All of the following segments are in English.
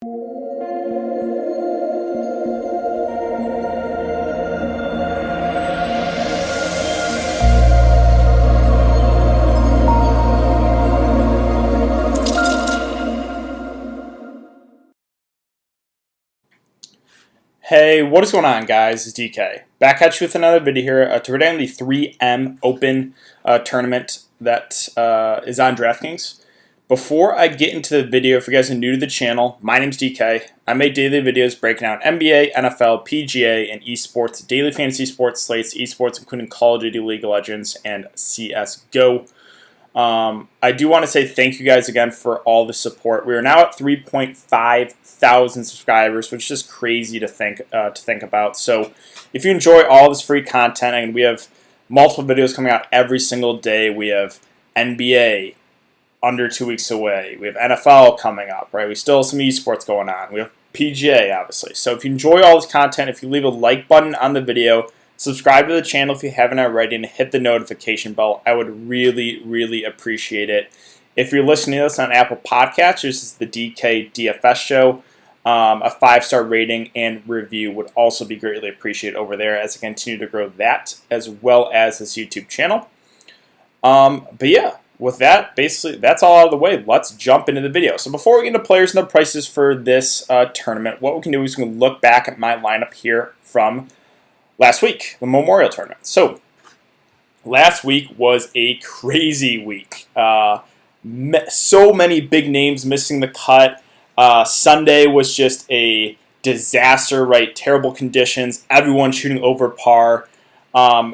Hey, what is going on, guys? It's DK. Back at you with another video here. Today on the 3M Open tournament that is on Draftkings. Before I get into the video, if you guys are new to the channel, my name's DK. I make daily videos breaking down NBA, NFL, PGA, and esports, daily fantasy sports slates, esports, including Call of Duty, League of Legends, and CSGO. I do want to say thank you guys again for all the support. We are now at 3.5 thousand subscribers, which is just crazy to think about. So if you enjoy all this free content, and we have multiple videos coming out every single day. We have NBA under 2 weeks away. We have NFL coming up, right? We still have some esports going on. We have PGA, obviously. So if you enjoy all this content, if you leave a like button on the video, subscribe to the channel if you haven't already, and hit the notification bell. I would really, really appreciate it. If you're listening to this on Apple Podcasts, this is the DK DFS show. A 5-star rating and review would also be greatly appreciated over there as I continue to grow that as well as this YouTube channel. But yeah, with that, basically, that's all out of the way. Let's jump into the video. So before we get into players and the prices for this tournament, what we can do is we can look back at my lineup here from last week, the Memorial Tournament. So last week was a crazy week. So many big names missing the cut. Sunday was just a disaster, right? Terrible conditions, everyone shooting over par.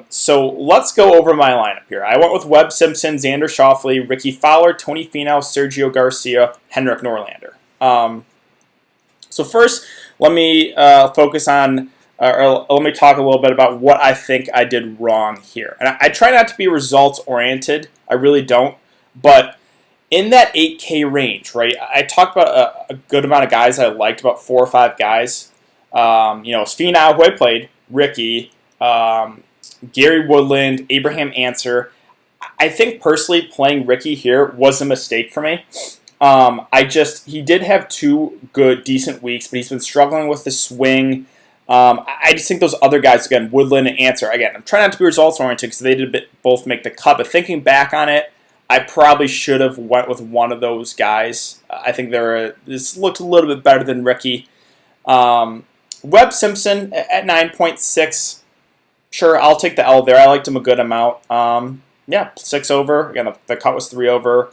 So let's go over my lineup here. I went with Webb Simpson, Xander Schauffele, Ricky Fowler, Tony Finau, Sergio Garcia, Henrik Norlander. So first, let me focus on, or let me talk a little bit about what I think I did wrong here. And I try not to be results-oriented. I really don't. But in that 8K range, right, I talked about a good amount of guys I liked, about 4 or 5 guys. Finau, who I played, Ricky, Gary Woodland, Abraham Answer. I think personally playing Ricky here was a mistake for me. He did have 2 good, decent weeks, but he's been struggling with the swing. I just think those other guys, again, Woodland and Answer, again, I'm trying not to be results-oriented because they did both make the cut, but thinking back on it, I probably should have went with one of those guys. I think this looked a little bit better than Ricky. Webb Simpson at 9.6. Sure, I'll take the L there. I liked him a good amount. 6 over. Again, the cut was 3 over.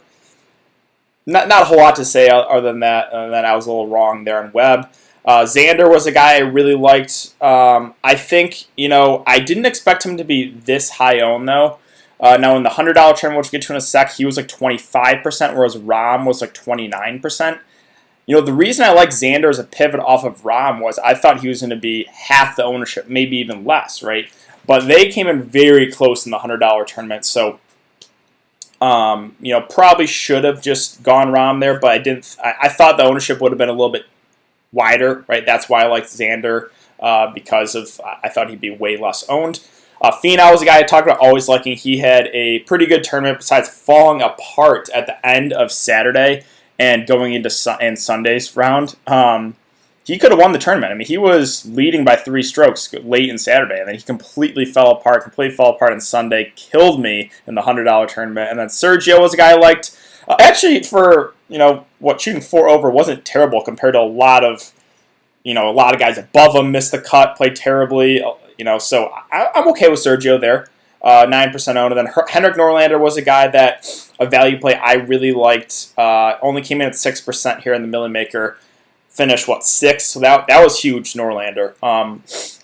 Not a whole lot to say other than that. I was a little wrong there on Webb. Xander was a guy I really liked. I think, I didn't expect him to be this high owned, though. Now, in the $100 tournament, which we'll get to in a sec, he was like 25%, whereas Rahm was like 29%. The reason I like Xander as a pivot off of Rahm was I thought he was going to be half the ownership, maybe even less, right? But they came in very close in the $100 tournament, so probably should have just gone Rahm there, but I didn't. I thought the ownership would have been a little bit wider, right? That's why I liked Xander because I thought he'd be way less owned. Finau was a guy I talked about always liking. He had a pretty good tournament besides falling apart at the end of Saturday and going into Sunday's round. He could have won the tournament. I mean, he was leading by 3 strokes late in Saturday, and then he completely fell apart on Sunday, killed me in the $100 tournament. And then Sergio was a guy I liked. Actually, for, shooting 4 over wasn't terrible compared to a lot of guys above him missed the cut, played terribly. So I'm okay with Sergio there, 9% owned. And then Henrik Norlander was a guy a value play I really liked. Only came in at 6% here in the Millie Maker. Finished, 6th? So that was huge, Norlander.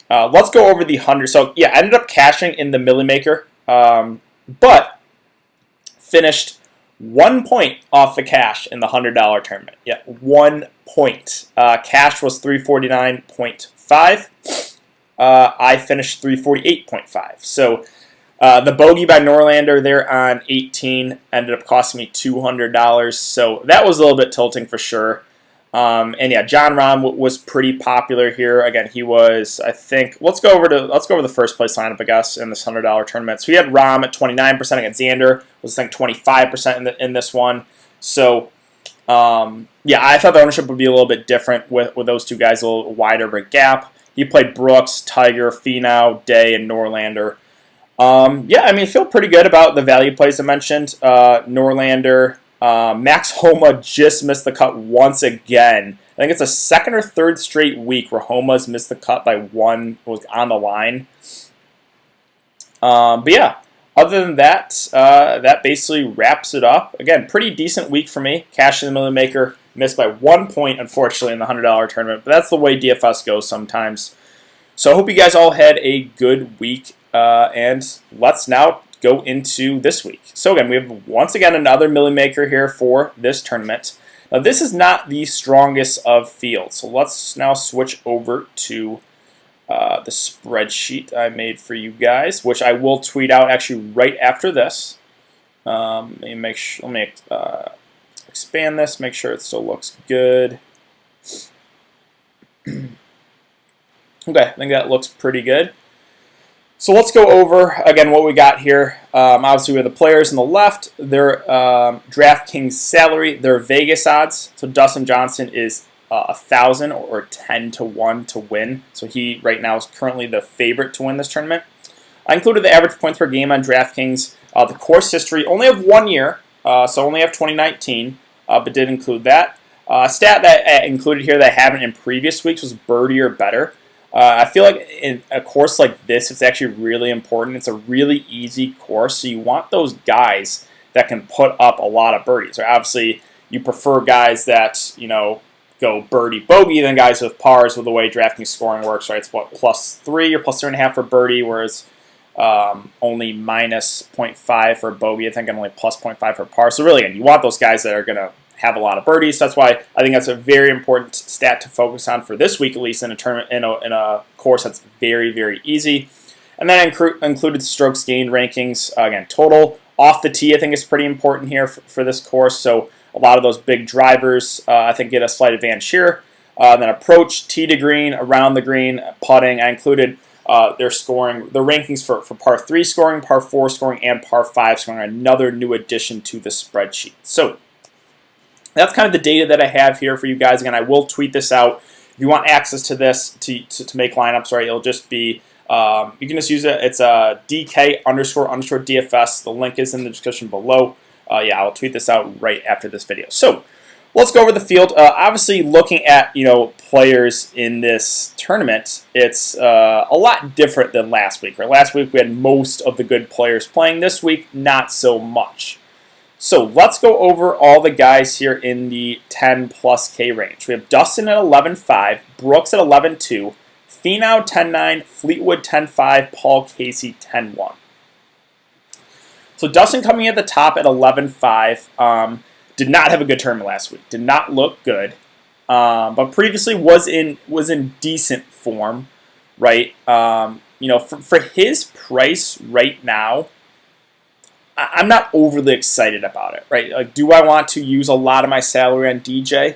Let's go over the 100. So, yeah, I ended up cashing in the Millie Maker, but finished 1 point off the cash in the $100 tournament. Yeah, 1 point. Cash was 349.5. I finished 348.5. So the bogey by Norlander there on 18 ended up costing me $200. So that was a little bit tilting for sure. And yeah, John Rahm was pretty popular here. Again, he was, I think, let's go over the first place lineup, I guess, in this $100 tournament. So we had Rahm at 29% against Xander, was I think 25% in this one. So Yeah, I thought the ownership would be a little bit different with those two guys, a little wider of a gap. He played Brooks, Tiger, Finau, Day, and Norlander. Yeah, I mean, I feel pretty good about the value plays I mentioned. Norlander, Max Homa just missed the cut once again. I think it's a second or third straight week where Homa's missed the cut by one, was on the line. But yeah, other than that, that basically wraps it up. Again, pretty decent week for me. Cash in the Million Maker missed by 1 point, unfortunately, in the $100 tournament. But that's the way DFS goes sometimes. So I hope you guys all had a good week. And let's now go into this week. So again, we have once again another Million Maker here for this tournament. Now this is not the strongest of fields. So let's now switch over to the spreadsheet I made for you guys, which I will tweet out actually right after this. Let me expand this, make sure it still looks good. Okay, I think that looks pretty good. So let's go over, again, what we got here. Obviously, we have the players on the left, their Draftkings salary, their Vegas odds. So Dustin Johnson is 1,000 or 10 to 1 to win. So he, right now, is currently the favorite to win this tournament. I included the average points per game on Draftkings. The course history, only have 1 year, so only have 2019, but did include that. Stat that I included here that I haven't in previous weeks was birdie or better. I feel like in a course like this, it's actually really important. It's a really easy course, so you want those guys that can put up a lot of birdies. Or obviously, you prefer guys that, you know, go birdie bogey than guys with pars with the way DraftKings scoring works, right? It's what, +3 or +3.5 for birdie, whereas only -0.5 for bogey, I think, and only +0.5 for par. So really, again, you want those guys that are going to have a lot of birdies. So that's why I think that's a very important stat to focus on for this week, at least in a tournament, in a course that's very, very easy. And then I included strokes gained rankings. Again, total off the tee, I think is pretty important here for this course. So a lot of those big drivers, I think, get a slight advantage here. Then approach, tee to green, around the green, putting. I included their scoring, the rankings for par 3 scoring, par 4 scoring, and par 5 scoring. Another new addition to the spreadsheet. So that's kind of the data that I have here for you guys. Again, I will tweet this out. If you want access to this to make lineups, right, it'll just be, you can just use it. It's DK__DFS. The link is in the description below. Yeah, I'll tweet this out right after this video. So let's go over the field. Obviously, looking at, you know, players in this tournament, it's a lot different than last week. Right? Last week we had most of the good players playing. This week, not so much. So let's go over all the guys here in the 10+ K range. We have Dustin at 11.5, Brooks at 11.2, Finau 10.9, Fleetwood 10.5, Paul Casey 10.1. So Dustin coming at the top at 11.5, did not have a good tournament last week. Did not look good, but previously was in decent form, right? You know, for his price right now, I'm not overly excited about it, right? Like, do I want to use a lot of my salary on DJ?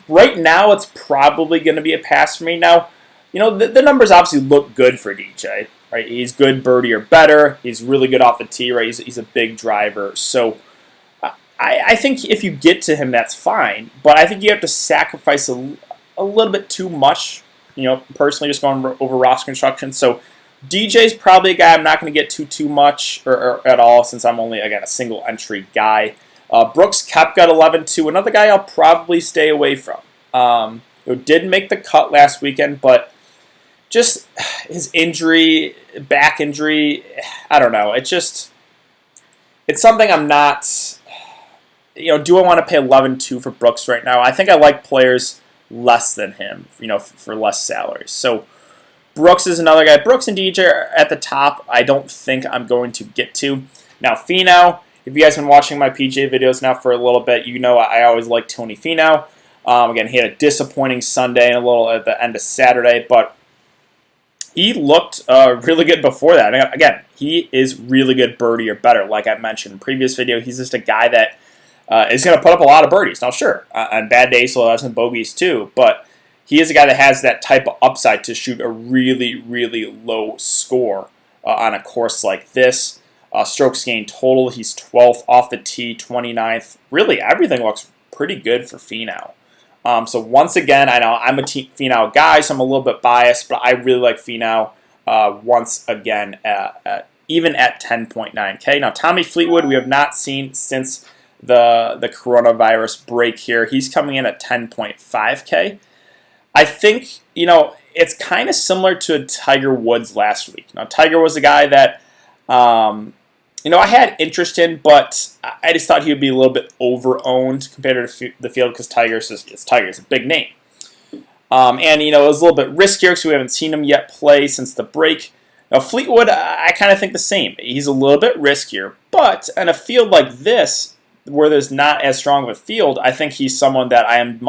Right now, it's probably going to be a pass for me. Now, you know, the numbers obviously look good for DJ, right? He's good birdie or better. He's really good off the tee, right? He's a big driver. So I think if you get to him, that's fine. But I think you have to sacrifice a little bit too much, you know, personally just going over roster construction. So DJ's probably a guy I'm not going to get too much or at all, since I'm only, again, a single entry guy. Brooks Koepka at 11.2, another guy I'll probably stay away from. Who did make the cut last weekend, but just his injury, back injury, I don't know. It's something I'm not, you know, do I want to pay 11.2 for Brooks right now? I think I like players less than him, you know, for less salaries. So Brooks is another guy. Brooks and DJ are at the top. I don't think I'm going to get to. Now, Finau, if you guys have been watching my PGA videos now for a little bit, you know I always like Tony Finau. Again, he had a disappointing Sunday and a little at the end of Saturday, but he looked really good before that. Again, he is really good birdie or better, like I mentioned in the previous video. He's just a guy that is going to put up a lot of birdies. Now, sure, on bad days he'll have some bogeys too, but he is a guy that has that type of upside to shoot a really, really low score on a course like this. Strokes gained total, he's 12th. Off the tee, 29th. Really, everything looks pretty good for Finau. So once again, I know I'm a Finau guy, so I'm a little bit biased, but I really like Finau once again, even at 10.9K. Now, Tommy Fleetwood, we have not seen since the coronavirus break here. He's coming in at 10.5K. I think, it's kind of similar to Tiger Woods last week. Now, Tiger was a guy that, I had interest in, but I just thought he would be a little bit over-owned compared to the field because Tiger's a big name. And, it was a little bit riskier because we haven't seen him yet play since the break. Now, Fleetwood, I kind of think the same. He's a little bit riskier, but in a field like this, where there's not as strong of a field, I think he's someone that I'm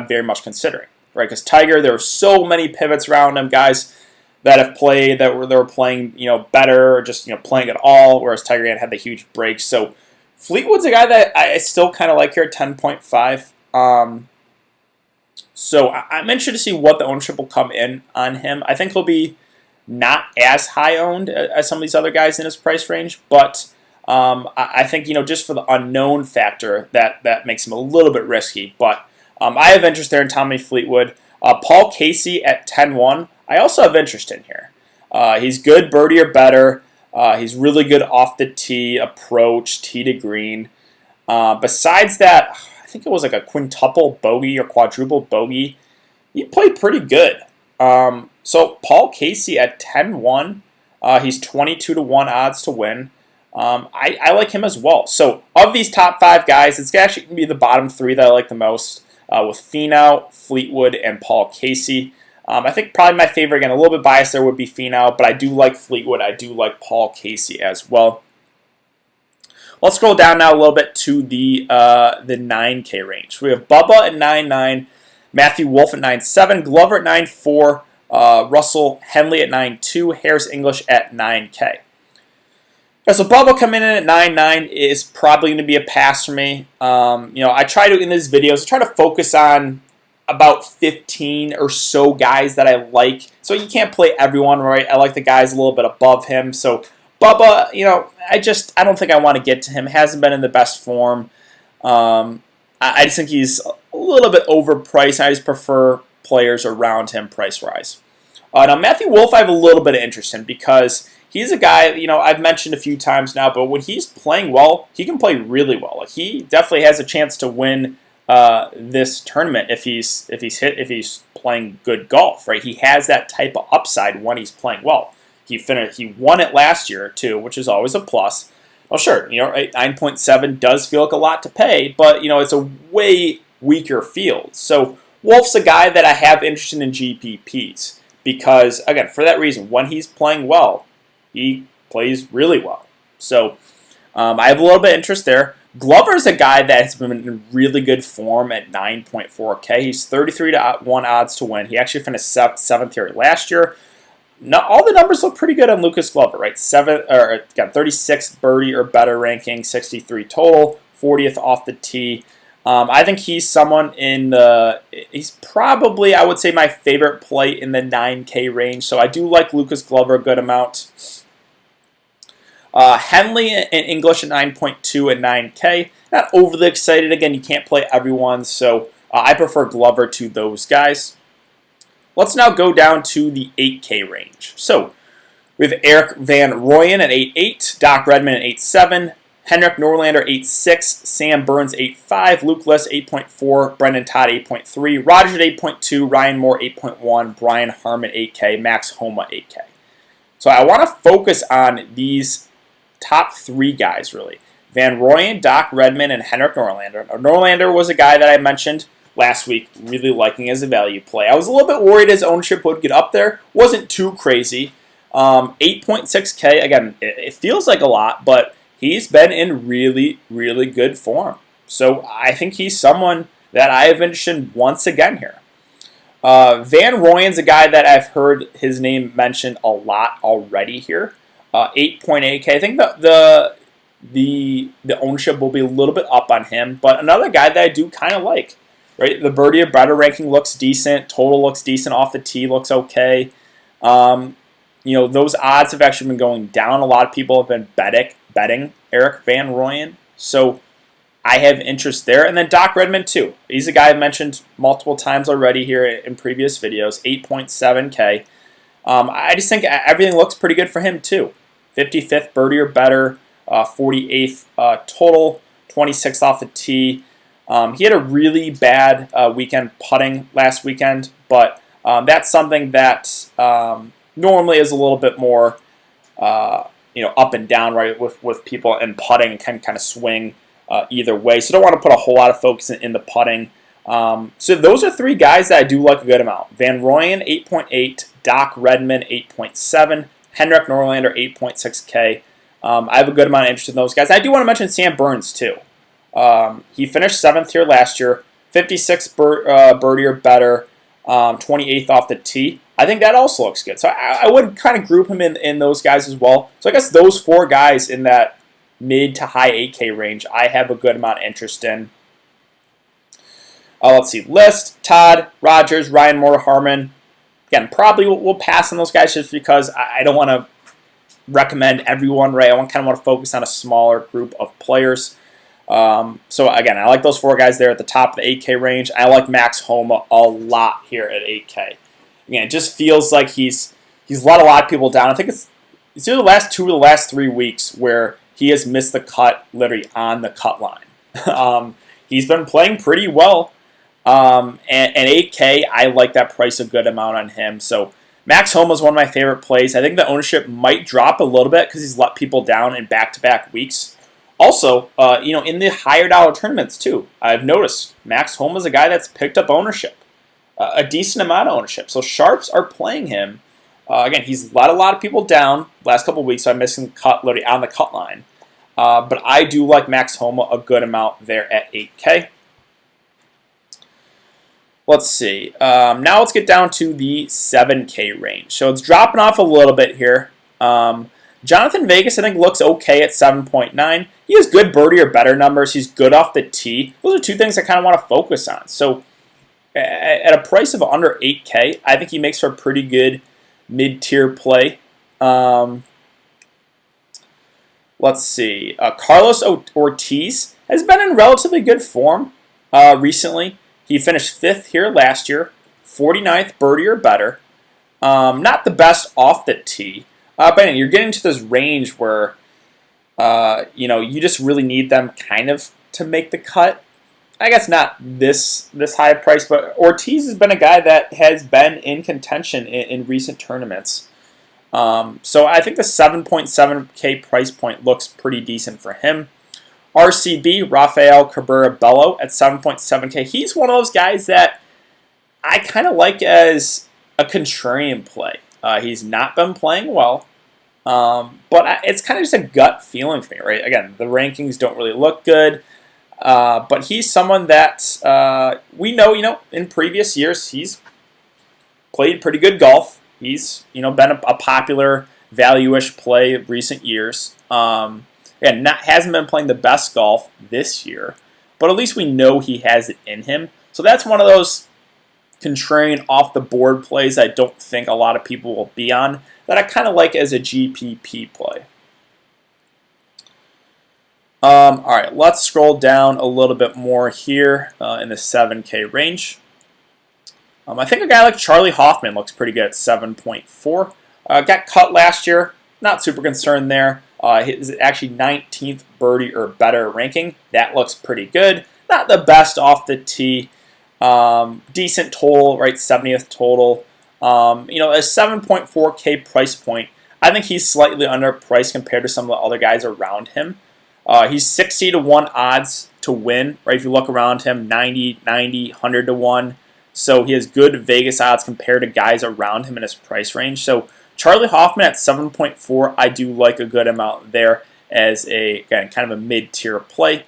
very much considering, right? Because Tiger, there were so many pivots around him, guys that have played they were playing better or just playing at all, whereas Tiger had the huge break. So Fleetwood's a guy that I still kind of like here at 10.5. So I'm interested to see what the ownership will come in on him. I think he'll be not as high owned as some of these other guys in his price range, but I think just for the unknown factor that makes him a little bit risky. But I have interest there in Tommy Fleetwood. Paul Casey at 10-1. I also have interest in here. He's good birdie or better. He's really good off the tee, approach, tee to green. Besides that, I think it was like a quintuple bogey or quadruple bogey. He played pretty good. So Paul Casey at 10-1. He's 22-1 odds to win. I like him as well. So of these top 5 guys, it's actually going to be the bottom 3 that I like the most, with Finau, Fleetwood, and Paul Casey. I think probably my favorite, again, a little bit biased there, would be Finau, but I do like Fleetwood. I do like Paul Casey as well. Let's scroll down now a little bit to the 9K range. We have Bubba at 9.9, Matthew Wolff at 9.7, Glover at 9.4, Russell Henley at 9.2, Harris English at 9K. So Bubba coming in at 9.9 is probably going to be a pass for me. I try to, in these videos, I try to focus on about 15 or so guys that I like. So you can't play everyone, right? I like the guys a little bit above him. So Bubba, I don't think I want to get to him. Hasn't been in the best form. I just think he's a little bit overpriced. I just prefer players around him price-wise. Now, Matthew Wolff, I have a little bit of interest in because he's a guy, I've mentioned a few times now, but when he's playing well, he can play really well. Like, he definitely has a chance to win this tournament if he's playing good golf, right? He has that type of upside when he's playing well. He won it last year too, which is always a plus. Well, sure, 9.7 does feel like a lot to pay, but it's a way weaker field. So Wolff's a guy that I have interest in GPPs because, again, for that reason, when he's playing well, he plays really well. So I have a little bit of interest there. Glover's a guy that has been in really good form at 9.4K. He's 33-1 odds to win. He actually finished 7th here last year. Now, all the numbers look pretty good on Lucas Glover, right? 36 birdie or better ranking, 63 total, 40th off the tee. I think he's someone he's probably, I would say, my favorite play in the 9K range. So I do like Lucas Glover a good amount. Henley and English at 9.2 and 9K. Not overly excited. Again, you can't play everyone, so I prefer Glover to those guys. Let's now go down to the 8K range. So we have Eric Van Rooyen at 8.8, Doc Redman at 8.7, Henrik Norlander 8.6, Sam Burns 8.5, Luke List 8.4, Brendan Todd 8.3, Rogers 8.2, Ryan Moore 8.1, Brian Harmon 8K, Max Homa 8K. So I want to focus on these top 3 guys, really. Van Rooyen, Doc Redman, and Henrik Norlander. Now, Norlander was a guy that I mentioned last week, really liking as a value play. I was a little bit worried his ownership would get up there. Wasn't too crazy. 8.6K, again, it feels like a lot, but he's been in really, really good form. So I think he's someone that I have mentioned once again here. Van Rooyen's a guy that I've heard his name mentioned a lot already here. 8.8K. I think the ownership will be a little bit up on him, but another guy that I do kind of like. Right, the birdie or better ranking looks decent. Total looks decent. Off the tee looks okay. those odds have actually been going down. A lot of people have been betting Eric Van Rooyen. So I have interest there. And then Doc Redman, too. He's a guy I've mentioned multiple times already here in previous videos, 8.7K. I just think everything looks pretty good for him, too. 55th birdie or better, 48th total, 26th off the tee. He had a really bad weekend putting last weekend, but that's something that normally is a little bit more up and down, right, with people, and putting can kind of swing either way. So don't want to put a whole lot of focus in the putting. So those are three guys that I do like a good amount. Van Rooyen, 8.8. Doc Redman, 8.7. Henrik Norlander, 8.6K. I have a good amount of interest in those guys. I do want to mention Sam Burns, too. He finished 7th here last year. 56 birdie or better. 28th off the tee. I think that also looks good. So I would kind of group him in those guys as well. So I guess those four guys in that mid to high 8K range, I have a good amount of interest in. Let's see. List, Todd, Rogers, Ryan Moore, Harmon. Again, probably we'll pass on those guys just because I don't want to recommend everyone, right? I kind of want to focus on a smaller group of players. So again, I like those four guys there at the top of the 8K range. I like Max Homa a lot here at 8K. Again, it just feels like he's let a lot of people down. I think it's either the last 2 or the last 3 weeks where he has missed the cut literally on the cut line. He's been playing pretty well. And 8K, I like that price a good amount on him. So Max Homa is one of my favorite plays. I think the ownership might drop a little bit because he's let people down in back-to-back weeks. Also, in the higher dollar tournaments too, I've noticed Max Homa is a guy that's picked up ownership, a decent amount of ownership. So sharps are playing him. Again, he's let a lot of people down last couple of weeks, so I'm missing cut literally on the cut line. But I do like Max Homa a good amount there at 8K. Let's see. Now let's get down to the 7K range. So it's dropping off a little bit here. Jonathan Vegas, I think, looks okay at 7.9. He has good birdie or better numbers. He's good off the tee. Those are two things I kind of want to focus on. So at a price of under 8K, I think he makes for a pretty good mid-tier play. Let's see. Carlos Ortiz has been in relatively good form recently. He finished 5th here last year, 49th birdie or better. Not the best off the tee. But anyway, you're getting to this range where, you just really need them kind of to make the cut. I guess not this high price, but Ortiz has been a guy that has been in contention in recent tournaments. So I think the 7.7K price point looks pretty decent for him. RCB, Rafael Cabrera Bello at 7.7K. He's one of those guys that I kind of like as a contrarian play. He's not been playing well, but it's kind of just a gut feeling for me, right? Again, the rankings don't really look good, but he's someone that we know, in previous years, he's played pretty good golf. He's, been a popular value-ish play of recent years. And hasn't been playing the best golf this year, but at least we know he has it in him. So that's one of those contrarian off-the-board plays I don't think a lot of people will be on, that I kind of like as a GPP play. All right, let's scroll down a little bit more here in the 7K range. I think a guy like Charlie Hoffman looks pretty good at 7.4. Got cut last year, not super concerned there. His actually 19th birdie or better ranking. That looks pretty good. Not the best off the tee. Decent total, right? 70th total. A 7.4K price point. I think he's slightly underpriced compared to some of the other guys around him. He's 60 to 1 odds to win, right? If you look around him, 90, 100 to 1. So he has good Vegas odds compared to guys around him in his price range. So Charlie Hoffman at 7.4, I do like a good amount there as again, kind of a mid-tier play.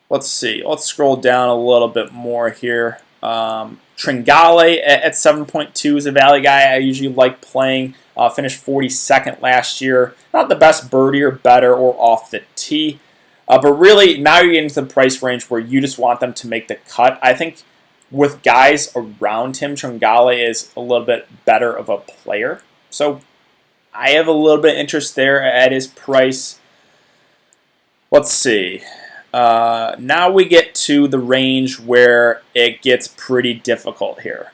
Let's see. Let's scroll down a little bit more here. Tringale at 7.2 is a value guy I usually like playing. Finished 42nd last year. Not the best birdie or better or off the tee. But really, now you're getting to the price range where you just want them to make the cut. I think with guys around him, Tringale is a little bit better of a player. So I have a little bit of interest there at his price. Let's see. Now we get to the range where it gets pretty difficult here.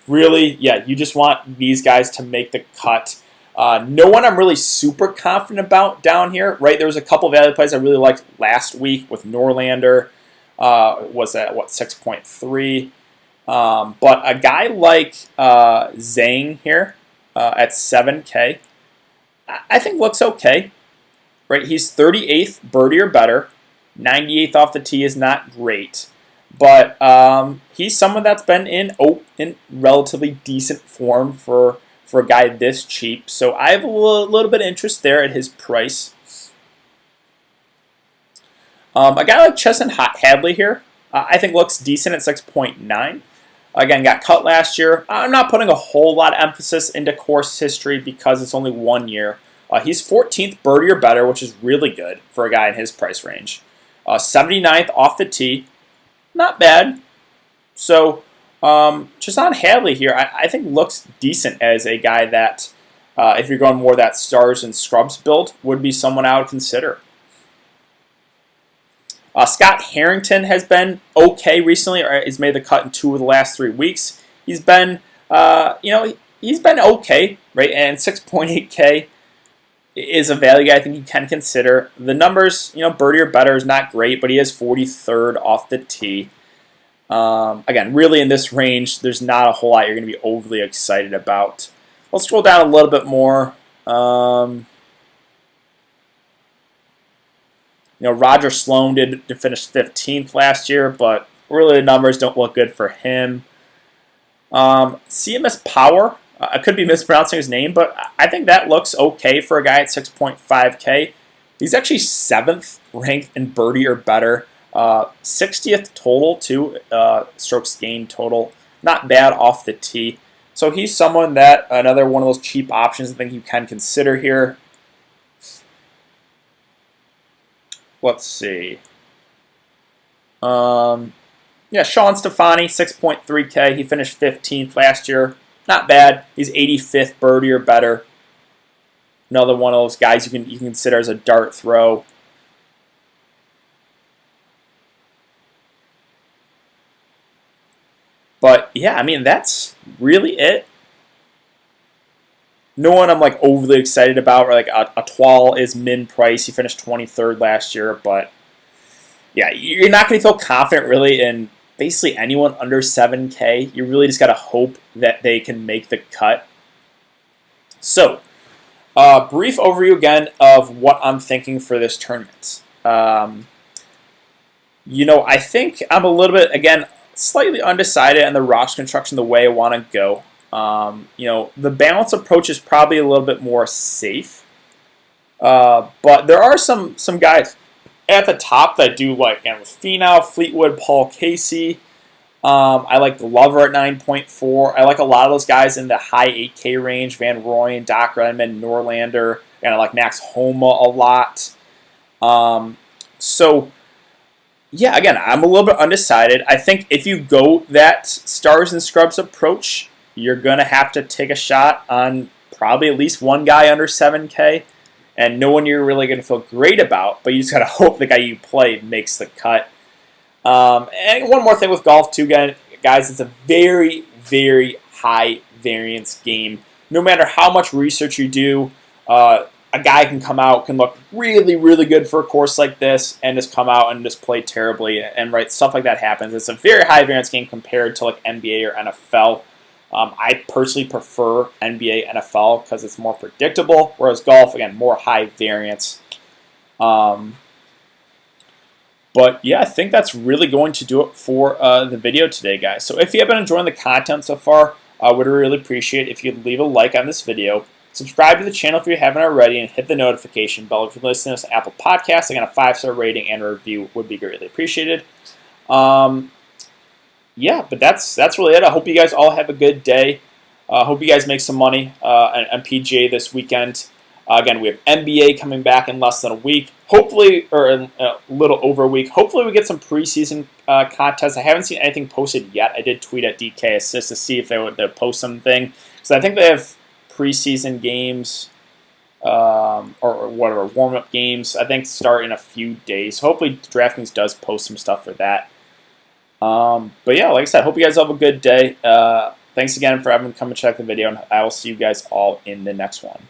Really, yeah, you just want these guys to make the cut. No one I'm really super confident about down here, right? There was a couple of value plays I really liked last week with Norlander. Was at, 6.3. But a guy like Zhang here at 7K, I think looks okay. Right? He's 38th birdie or better. 98th off the tee is not great. But he's someone that's been in relatively decent form for a guy this cheap. So I have a little bit of interest there at his price. A guy like Chesson Hadley here, I think looks decent at 6.9. Again, got cut last year. I'm not putting a whole lot of emphasis into course history because it's only 1 year. He's 14th birdie or better, which is really good for a guy in his price range. 79th off the tee, not bad. So just on Hadley here, I think looks decent as a guy that, if you're going more that stars and scrubs build, would be someone I would consider. Scott Harrington has been okay recently, or he's made the cut in 2 of the last 3 weeks. He's been, he's been okay, right? And 6.8K is a value guy I think you can consider. The numbers, birdie or better is not great, but he is 43rd off the tee. Again, really in this range, there's not a whole lot you're going to be overly excited about. Let's scroll down a little bit more. Roger Sloan did finish 15th last year, but really the numbers don't look good for him. CMS Power, I could be mispronouncing his name, but I think that looks okay for a guy at 6.5K. He's actually 7th ranked in birdie or better. 60th total, too, strokes gained total. Not bad off the tee. So he's someone that, another one of those cheap options I think you can consider here. Let's see. Yeah, Sean Stefani, 6.3K. He finished 15th last year. Not bad. He's 85th birdie or better. Another one of those guys you can consider as a dart throw. But yeah, I mean that's really it. No one I'm like overly excited about. Or like a Twal is min price. He finished 23rd last year, but yeah, you're not going to feel confident really in basically anyone under 7K. You really just got to hope that they can make the cut. So, brief overview again of what I'm thinking for this tournament. I think I'm a little bit, again, slightly undecided on the roster construction the way I want to go. The balance approach is probably a little bit more safe. But there are some guys at the top that I do like. Again, with Finau, Fleetwood, Paul Casey. I like Glover at 9.4. I like a lot of those guys in the high 8K range. Van Rooyen, Doc Redman, Norlander. And I like Max Homa a lot. Yeah, again, I'm a little bit undecided. I think if you go that stars and scrubs approach, you're going to have to take a shot on probably at least one guy under 7K. And no one you're really going to feel great about, but you just got to hope the guy you play makes the cut. And one more thing with golf, too, guys, it's a very, very high variance game. No matter how much research you do, a guy can come out, can look really, really good for a course like this, and just come out and just play terribly. And right, stuff like that happens. It's a very high variance game compared to like NBA or NFL. I personally prefer NBA, NFL because it's more predictable, whereas golf, again, more high variance. But yeah, I think that's really going to do it for the video today, guys. So if you have been enjoying the content so far, I would really appreciate if you'd leave a like on this video. Subscribe to the channel if you haven't already, and hit the notification bell if you're listening to Apple Podcasts. Again, a 5-star rating and a review would be greatly appreciated. Yeah, but that's really it. I hope you guys all have a good day. I hope you guys make some money on PGA this weekend. Again, we have NBA coming back in less than a week. Hopefully, or a little over a week. Hopefully we get some preseason contest. I haven't seen anything posted yet. I did tweet at DK Assist to see if they would post something. So I think they have preseason games or whatever, warm-up games, I think start in a few days. Hopefully DraftKings does post some stuff for that. But yeah, like I said, hope you guys have a good day. Thanks again for having come and check the video, and I will see you guys all in the next one.